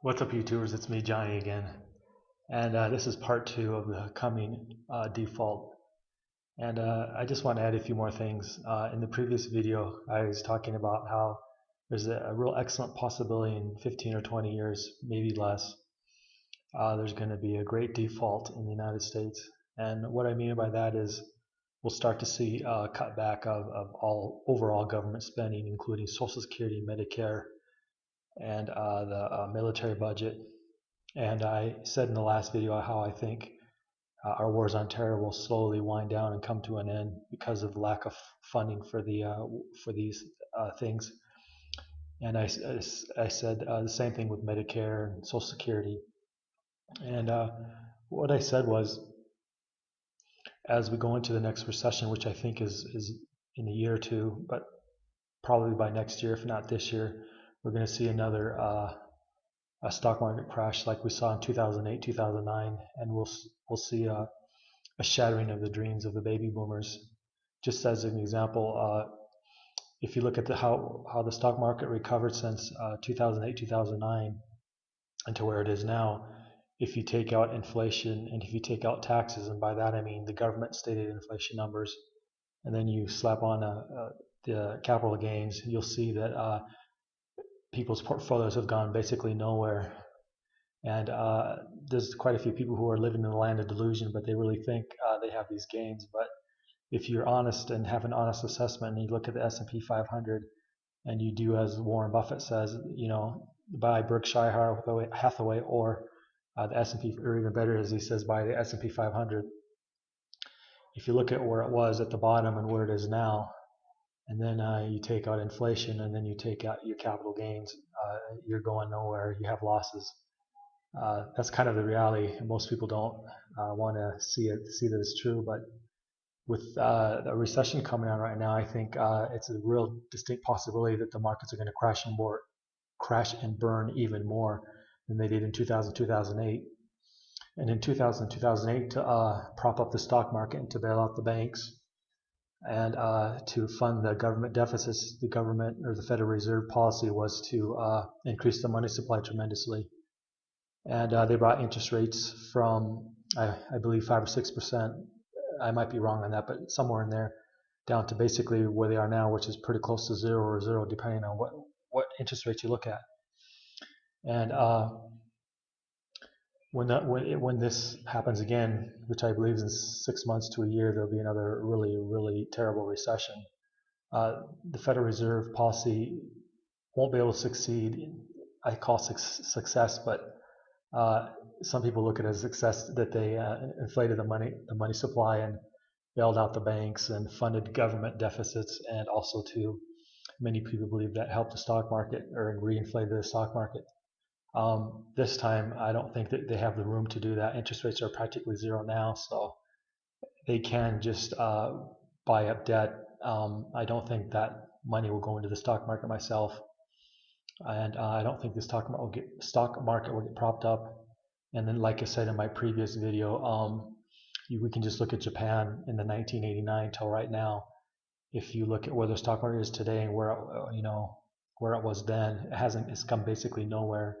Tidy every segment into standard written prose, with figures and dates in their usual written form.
What's up, YouTubers? It's me, Johnny, again. And this is part two of the coming default. And I just want to add a few more things. In the previous video, I was talking about how there's a real excellent possibility in 15 or 20 years, maybe less, there's going to be a great default in the United States. And what I mean by that is we'll start to see a cutback of all overall government spending, including Social Security, Medicare, and the military budget. And I said in the last video how I think our wars on terror will slowly wind down and come to an end because of lack of funding for these things. And I said the same thing with Medicare and Social Security. And what I said was, as we go into the next recession, which I think is in a year or two, but probably by next year, if not this year, we're going to see another a stock market crash like we saw in 2008, 2009, and we'll see a shattering of the dreams of the baby boomers. Just as an example, if you look at how the stock market recovered since 2008, 2009, and to where it is now, if you take out inflation and if you take out taxes, and by that I mean the government stated inflation numbers, and then you slap on the capital gains, you'll see that people's portfolios have gone basically nowhere. And there's quite a few people who are living in the land of delusion, but they really think they have these gains. But if you're honest and have an honest assessment, and you look at the S&P 500, and you do as Warren Buffett says, buy Berkshire Hathaway or the S&P, or even better, as he says, buy the S&P 500. If you look at where it was at the bottom and where it is now, and then you take out inflation, and then you take out your capital gains, you're going nowhere. You have losses. That's kind of the reality. Most people don't want to see that it's true, but with a recession coming on right now, I think it's a real distinct possibility that the markets are going to crash and burn even more than they did in 2000, 2008. And in 2000, 2008, to prop up the stock market and to bail out the banks and to fund the government deficits, the government or the Federal Reserve policy was to increase the money supply tremendously. And they brought interest rates from, I believe, 5 or 6%. I might be wrong on that, but somewhere in there, down to basically where they are now, which is pretty close to zero, depending on what interest rates you look at. And when this happens again, which I believe is in 6 months to a year, there'll be another really terrible recession. The Federal Reserve policy won't be able to succeed. I call success, but some people look at it as success that they inflated the money supply and bailed out the banks and funded government deficits, and also too, many people believe that helped the stock market or reinflated the stock market. This time, I don't think that they have the room to do that. Interest rates are practically zero now, so they can just buy up debt. I don't think that money will go into the stock market myself, and I don't think the stock market will get propped up. And then, like I said in my previous video, we can just look at Japan in the 1989 till right now. If you look at where the stock market is today and where it was then, it's come basically nowhere.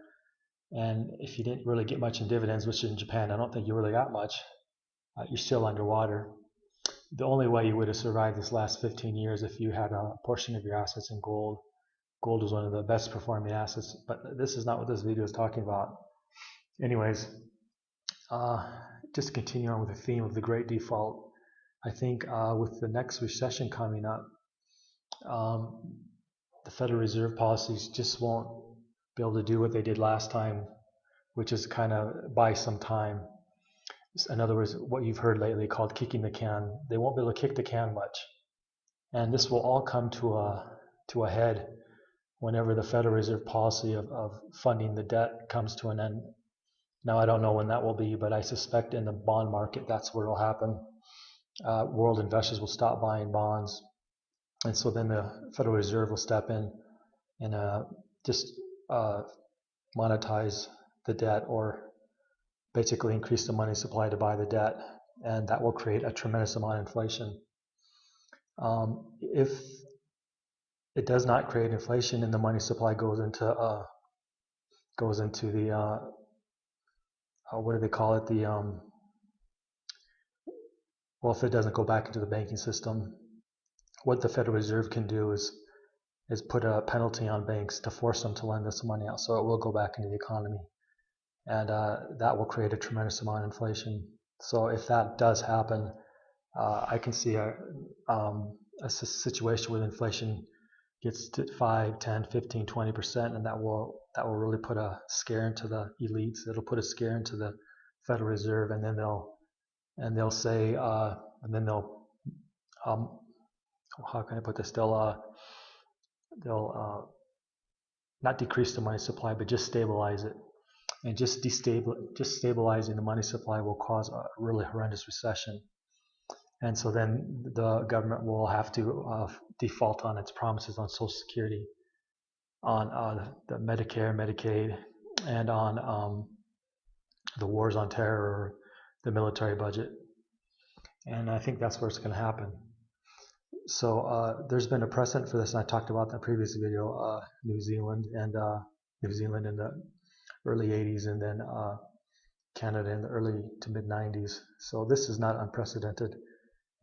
And if you didn't really get much in dividends, which in Japan I don't think you really got much, you're still underwater. The only way you would have survived this last 15 years if you had a portion of your assets in gold. Gold is one of the best performing assets, but this is not what this video is talking about. Anyways, just to continue on with the theme of the Great Default, I think with the next recession coming up, the Federal Reserve policies just won't be able to do what they did last time, which is kind of buy some time. In other words, what you've heard lately called kicking the can. They won't be able to kick the can much. And this will all come to a head whenever the Federal Reserve policy of funding the debt comes to an end. Now, I don't know when that will be, but I suspect in the bond market, that's where it will happen. World investors will stop buying bonds. And so then the Federal Reserve will step in and just monetize the debt, or basically increase the money supply to buy the debt. And that will create a tremendous amount of inflation. If it does not create inflation and the money supply goes into goes into the what do they call it? Well, if it doesn't go back into the banking system, what the Federal Reserve can do is put a penalty on banks to force them to lend this money out, so it will go back into the economy, and that will create a tremendous amount of inflation. So if that does happen, I can see a situation where inflation gets to 5, 10, 15, 20%, and that will really put a scare into the elites. It'll put a scare into the Federal Reserve, and then they'll say, and then they'll how can I put this? They'll not decrease the money supply, but just stabilize it. And just stabilizing the money supply will cause a really horrendous recession. And so then the government will have to default on its promises on Social Security, on the Medicare, Medicaid, and on the wars on terror, the military budget. And I think that's where it's going to happen. So there's been a precedent for this, and I talked about that in the previous video. New Zealand in the early 80s, and then Canada in the early to mid 90s. So this is not unprecedented,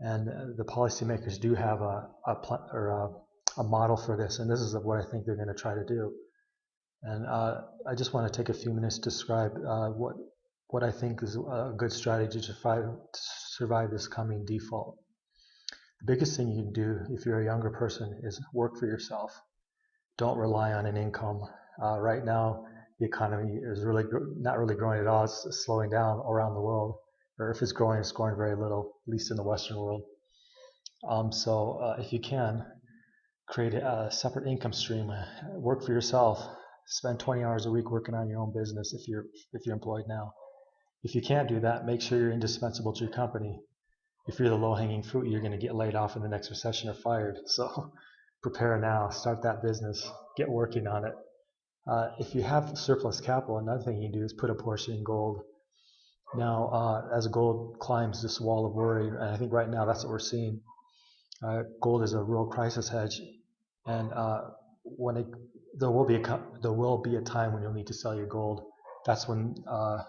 and the policymakers do have a model for this, and this is what I think they're going to try to do. And I just want to take a few minutes to describe what I think is a good strategy to survive this coming default. The biggest thing you can do if you're a younger person is work for yourself. Don't rely on an income. Right now, the economy is not really growing at all. It's slowing down around the world, or if it's growing very little, at least in the Western world. So if you can, create a separate income stream. Work for yourself. Spend 20 hours a week working on your own business if you're employed now. If you can't do that, make sure you're indispensable to your company. If you're the low-hanging fruit, you're going to get laid off in the next recession or fired. So prepare now. Start that business. Get working on it. If you have surplus capital, another thing you can do is put a portion in gold. Now, as gold climbs this wall of worry, and I think right now that's what we're seeing, gold is a real crisis hedge, and there will be a time when you'll need to sell your gold. That's when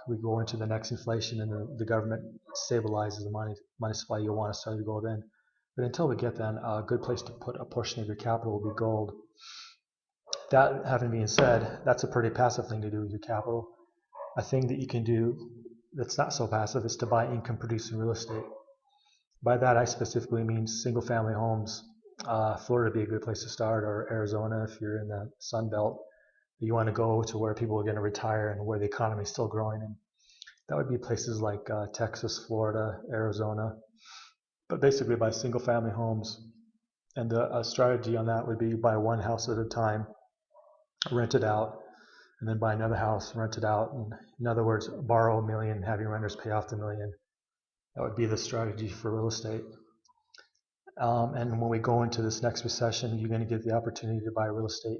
we go into the next inflation and the government stabilizes the money supply. You'll want to sell your gold then. But until we get then, a good place to put a portion of your capital will be gold. That having been said, that's a pretty passive thing to do with your capital. A thing that you can do that's not so passive is to buy income producing real estate. By that I specifically mean single family homes. Florida would be a good place to start, or Arizona if you're in the Sun Belt. You want to go to where people are going to retire and where the economy is still growing. And that would be places like Texas, Florida, Arizona. But basically buy single family homes. And the strategy on that would be buy one house at a time, rent it out, and then buy another house, rent it out. And in other words, borrow $1 million, have your renters pay off the $1 million. That would be the strategy for real estate. And when we go into this next recession, you're going to get the opportunity to buy real estate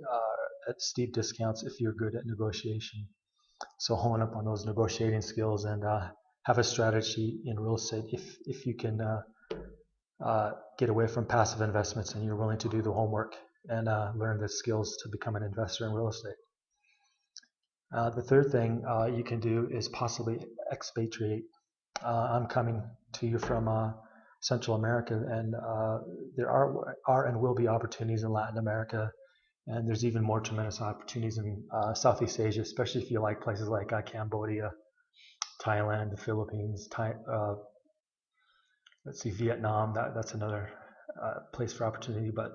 at steep discounts if you're good at negotiation. So hone up on those negotiating skills and have a strategy in real estate if you can get away from passive investments and you're willing to do the homework and learn the skills to become an investor in real estate. The third thing you can do is possibly expatriate. I'm coming to you from Central America, and there are and will be opportunities in Latin America, and there's even more tremendous opportunities in Southeast Asia, especially if you like places like Cambodia, Thailand, the Philippines, Vietnam. That's another place for opportunity. But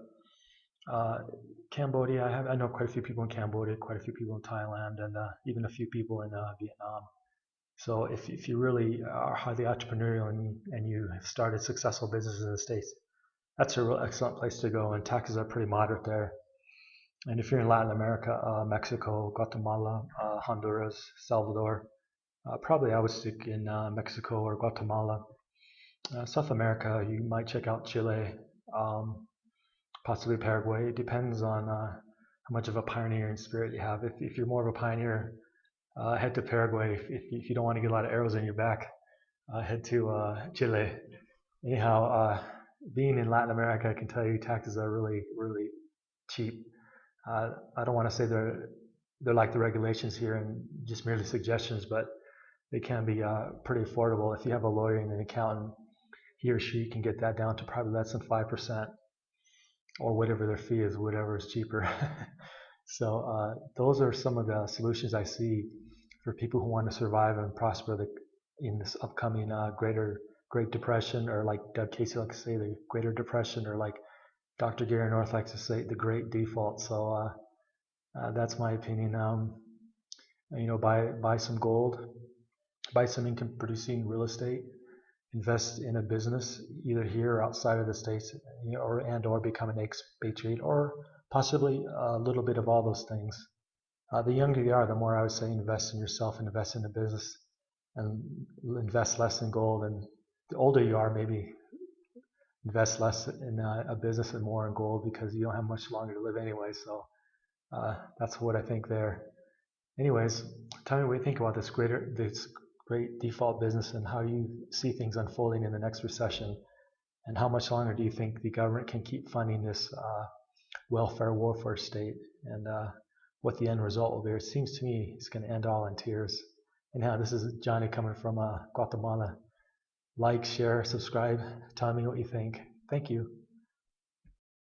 Cambodia, I know quite a few people in Cambodia, quite a few people in Thailand, and even a few people in Vietnam. So if you really are highly entrepreneurial and you have started successful businesses in the States, that's a real excellent place to go, and taxes are pretty moderate there. And if you're in Latin America, Mexico, Guatemala, Honduras, Salvador, probably I would stick in Mexico or Guatemala. South America, you might check out Chile, possibly Paraguay. It depends on how much of a pioneering spirit you have. If you're more of a pioneer, head to Paraguay. If you don't want to get a lot of arrows in your back, head to Chile. Anyhow, being in Latin America, I can tell you taxes are really, really cheap. I don't want to say they're they're like the regulations here and just merely suggestions, but they can be pretty affordable. If you have a lawyer and an accountant, he or she can get that down to probably less than 5% or whatever their fee is, whatever is cheaper. So those are some of the solutions I see for people who want to survive and prosper in this upcoming Great Depression, or like Doug Casey likes to say, the Greater Depression, or like Dr. Gary North likes to say, the Great Default. So that's my opinion. Buy some gold, buy some income-producing real estate, invest in a business either here or outside of the states, or become an expatriate, or possibly a little bit of all those things. The younger you are, the more I would say invest in yourself and invest in a business, and invest less in gold. And the older you are, maybe invest less in a business and more in gold, because you don't have much longer to live anyway. So that's what I think there. Anyways, tell me what you think about this great default business and how you see things unfolding in the next recession, and how much longer do you think the government can keep funding this welfare warfare state, and what the end result will be. It seems to me it's going to end all in tears. Anyhow, this is Johnny coming from Guatemala. Like, share, subscribe. Tell me what you think. Thank you.